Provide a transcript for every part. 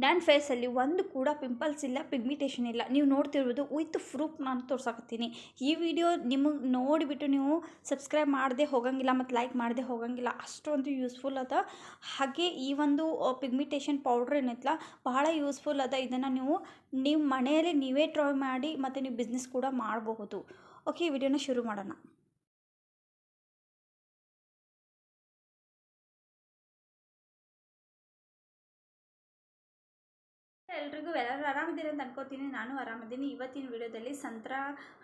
ನನ್ನ ಫೇಸಲ್ಲಿ ಒಂದು ಕೂಡ ಪಿಂಪಲ್ಸ್ ಇಲ್ಲ, ಪಿಗ್ಮಿಟೇಷನ್ ಇಲ್ಲ. ನೀವು ನೋಡ್ತಿರ್ಬೋದು ವಿತ್ ಪ್ರೂಫ್ ನಾನು ತೋರ್ಸಾಕತ್ತೀನಿ. ಈ ವಿಡಿಯೋ ನಿಮಗೆ ನೋಡಿಬಿಟ್ಟು ನೀವು ಸಬ್ಸ್ಕ್ರೈಬ್ ಮಾಡದೆ ಹೋಗಂಗಿಲ್ಲ ಮತ್ತು ಲೈಕ್ ಮಾಡದೆ ಹೋಗಂಗಿಲ್ಲ, ಅಷ್ಟೊಂದು ಯೂಸ್ಫುಲ್ ಅದ. ಹಾಗೆ ಈ ಒಂದು ಪಿಗ್ಮಿಟೇಷನ್ ಪೌಡ್ರ್ ಏನೈತಲ್ಲ ಬಹಳ ಯೂಸ್ಫುಲ್ ಅದ. ಇದನ್ನು ನೀವು ಮನೆಯಲ್ಲೇ ನೀವೇ ಟ್ರೈ ಮಾಡಿ ಮತ್ತು ನೀವು ಬಿಸ್ನೆಸ್ ಕೂಡ ಮಾಡಬಹುದು. ಓಕೆ, ಈ ವಿಡಿಯೋನ ಶುರು ಮಾಡೋಣ. ಎಲ್ರಿಗೂ ಎಲ್ಲರೂ ಆರಾಮಿದ್ದೀರಿ ಅಂತ ಅನ್ಕೋತೀನಿ. ನಾನು ಆರಾಮಿದ್ದೀನಿ. ಇವತ್ತಿನ ವಿಡಿಯೋದಲ್ಲಿ ಸಂತ್ರ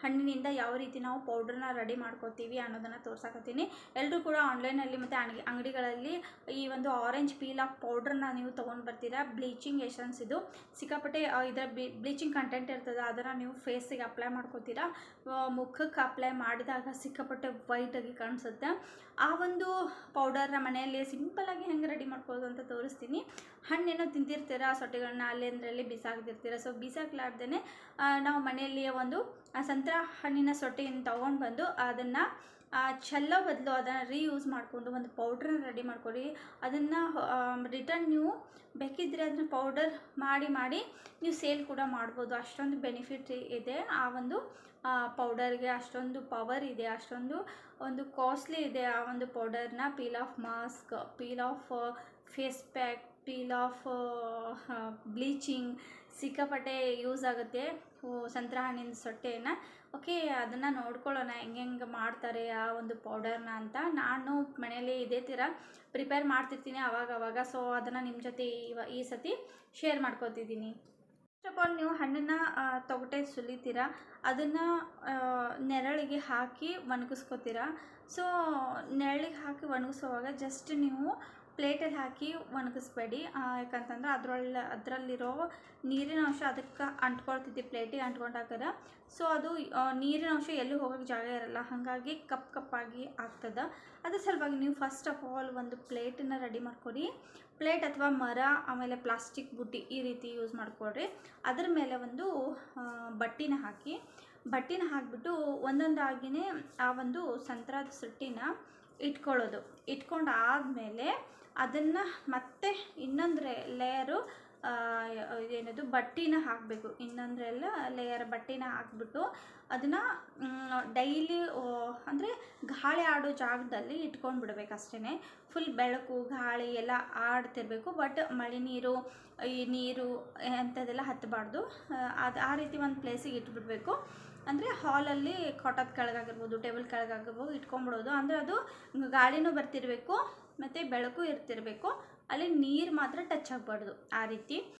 ಹಣ್ಣಿನಿಂದ ಯಾವ ರೀತಿ ನಾವು ಪೌಡ್ರನ್ನ ರೆಡಿ ಮಾಡ್ಕೋತೀವಿ ಅನ್ನೋದನ್ನು ತೋರ್ಸಾಕತ್ತೀನಿ. ಎಲ್ಲರೂ ಕೂಡ ಆನ್ಲೈನಲ್ಲಿ ಮತ್ತು ಅಂಗಡಿಗಳಲ್ಲಿ ಈ ಒಂದು ಆರೆಂಜ್ ಪೀಲ್ ಆಫ್ ಪೌಡ್ರನ್ನ ನೀವು ತೊಗೊಂಡು ಬರ್ತೀರಾ. ಬ್ಲೀಚಿಂಗ್ ಎಸೆನ್ಸ್ ಇದು ಸಿಕ್ಕಾಪಟ್ಟೆ ಇದರ ಬ್ಲೀಚಿಂಗ್ ಕಂಟೆಂಟ್ ಇರ್ತದೆ. ಅದನ್ನು ನೀವು ಫೇಸಿಗೆ ಅಪ್ಲೈ ಮಾಡ್ಕೋತೀರಾ. ಮುಖಕ್ಕೆ ಅಪ್ಲೈ ಮಾಡಿದಾಗ ಸಿಕ್ಕಾಪಟ್ಟೆ ವೈಟಾಗಿ ಕಾಣಿಸುತ್ತೆ. ಆ ಒಂದು ಪೌಡರ್ನ ಮನೆಯಲ್ಲಿ ಸಿಂಪಲ್ಲಾಗಿ ಹೆಂಗೆ ರೆಡಿ ಮಾಡ್ಕೊಳ್ಳೋದು ಅಂತ ತೋರಿಸ್ತೀನಿ. ಹಣ್ಣೇನೋ ತಿಂತಿರ್ತೀರ, ಸೊಟ್ಟೆಗಳನ್ನ ಅಲ್ಲೆಂದ್ರಲ್ಲಿ ಬಿಸಾಕ್ತಿರ್ತೀರ. ಸೊ ಬಿಸಾಕ್ಲಾರ್ದೇ ನಾವು ಮನೆಯಲ್ಲಿ ಒಂದು ಸಂತ್ರ ಹಣ್ಣಿನ ಸೊಟ್ಟೆಯನ್ನು ತೊಗೊಂಡು ಬಂದು ಅದನ್ನು ಚೆಲ್ಲೋ ಬದಲು ಅದನ್ನು ರೀಯೂಸ್ ಮಾಡಿಕೊಂಡು ಒಂದು ಪೌಡ್ರನ್ನ ರೆಡಿ ಮಾಡ್ಕೊಳ್ಳಿ. ಅದನ್ನು ರಿಟರ್ನ್ ನೀವು ಬೇಕಿದ್ದರೆ ಅದನ್ನು ಪೌಡರ್ ಮಾಡಿ ನೀವು ಸೇಲ್ ಕೂಡ ಮಾಡ್ಬೋದು. ಅಷ್ಟೊಂದು ಬೆನಿಫಿಟ್ ಇದೆ ಆ ಒಂದು ಪೌಡರ್ಗೆ, ಅಷ್ಟೊಂದು ಪವರ್ ಇದೆ, ಅಷ್ಟೊಂದು ಒಂದು ಕಾಸ್ಟ್ಲಿ ಇದೆ ಆ ಒಂದು ಪೌಡರ್ನ. Peel off mask, peel off face pack, peel off bleaching ಸಿಕ್ಕಾಪಟ್ಟೆ ಯೂಸ್ ಆಗುತ್ತೆ ಸಂತ್ರ ಹಣ್ಣಿನ ಸೊಟ್ಟೆಯನ್ನು. ಓಕೆ, ಅದನ್ನು ನೋಡ್ಕೊಳ್ಳೋಣ ಹೆಂಗೆ ಮಾಡ್ತಾರೆ ಆ ಒಂದು ಪೌಡರ್ನ ಅಂತ. ನಾನು ಮನೆಯಲ್ಲಿ ಇದೇ ಥರ ಪ್ರಿಪೇರ್ ಮಾಡ್ತಿರ್ತೀನಿ ಅವಾಗ. ಸೊ ಅದನ್ನು ನಿಮ್ಮ ಜೊತೆ ಈ ಸತಿ ಶೇರ್ ಮಾಡ್ಕೊತಿದ್ದೀನಿ. ಫಸ್ಟ್ ಆಫ್ ಆಲ್ ನೀವು ಹಣ್ಣನ್ನು ತೊಗಟೆ ಸುಲಿತೀರಾ, ಅದನ್ನು ನೆರಳಿಗೆ ಹಾಕಿ ಒಣಗಿಸ್ಕೋತೀರಾ. ಸೊ ನೆರಳಿಗೆ ಹಾಕಿ ಒಣಗಿಸೋವಾಗ ಜಸ್ಟ್ ನೀವು ಪ್ಲೇಟಲ್ಲಿ ಹಾಕಿ ಒಣಗಿಸ್ಬೇಡಿ. ಯಾಕಂತಂದ್ರೆ ಅದರಲ್ಲಿರೋ ನೀರಿನ ಅಂಶ ಅದಕ್ಕೆ ಅಂಟ್ಕೊಳ್ತೈತಿ, ಪ್ಲೇಟಿಗೆ ಅಂಟ್ಕೊಂಡಾಗದ. ಸೊ ಅದು ನೀರಿನ ಅಂಶ ಎಲ್ಲೂ ಹೋಗೋಕ್ಕೆ ಜಾಗ ಇರಲ್ಲ, ಹಾಗಾಗಿ ಕಪ್ಪಾಗಿ ಆಗ್ತದೆ. ಅದ್ರ ಸಲುವಾಗಿ ನೀವು ಫಸ್ಟ್ ಆಫ್ ಆಲ್ ಒಂದು ಪ್ಲೇಟನ್ನು ರೆಡಿ ಮಾಡ್ಕೊಡಿ. ಪ್ಲೇಟ್ ಅಥವಾ ಮರ, ಆಮೇಲೆ ಪ್ಲಾಸ್ಟಿಕ್ ಬುಟ್ಟಿ ಈ ರೀತಿ ಯೂಸ್ ಮಾಡ್ಕೊಳ್ರಿ. ಅದ್ರ ಮೇಲೆ ಒಂದು ಬಟ್ಟಿನ ಹಾಕಿಬಿಟ್ಟು ಒಂದೊಂದಾಗಿಯೇ ಆ ಒಂದು ಸಂತ್ರದ ಸೊಟ್ಟಿನ ಇಟ್ಕೊಂಡು ಆದಮೇಲೆ ಅದನ್ನು ಮತ್ತೆ ಇನ್ನೊಂದು ಲೇಯರು ಏನದು ಬಟ್ಟಿನ ಹಾಕಬೇಕು. ಇನ್ನೊಂದು ಲೇಯರ್ ಬಟ್ಟಿನ ಹಾಕ್ಬಿಟ್ಟು ಅದನ್ನು ಡೈಲಿ ಅಂದರೆ ಗಾಳಿ ಆಡೋ ಜಾಗದಲ್ಲಿ ಇಟ್ಕೊಂಡು ಬಿಡಬೇಕು ಅಷ್ಟೇ. ಫುಲ್ ಬೆಳಕು ಗಾಳಿ ಎಲ್ಲ ಆಡ್ತಿರ್ಬೇಕು, ಬಟ್ ಮಳೆ ನೀರು ಈ ನೀರು ಅಂಥದ್ದೆಲ್ಲ ಹತ್ತಬಾರ್ದು. ಆ ರೀತಿ ಒಂದು ಪ್ಲೇಸಿಗೆ ಇಟ್ಬಿಡ್ಬೇಕು. ಅಂದರೆ ಹಾಲಲ್ಲಿ ಕಾಟದ ಕೆಳಗಾಗಿರ್ಬೋದು, ಟೇಬಲ್ ಕೆಳಗಾಗಿರ್ಬೋದು ಇಟ್ಕೊಂಡ್ಬಿಡೋದು. ಅಂದರೆ ಅದು ಗಾಳಿನೂ ಬರ್ತಿರಬೇಕು ಮತ್ತು ಬೆಳಕು ಇರ್ತಿರಬೇಕು, ಅಲ್ಲಿ ನೀರು ಮಾತ್ರ ಟಚ್ ಆಗಬಾರ್ದು. ಆ ರೀತಿ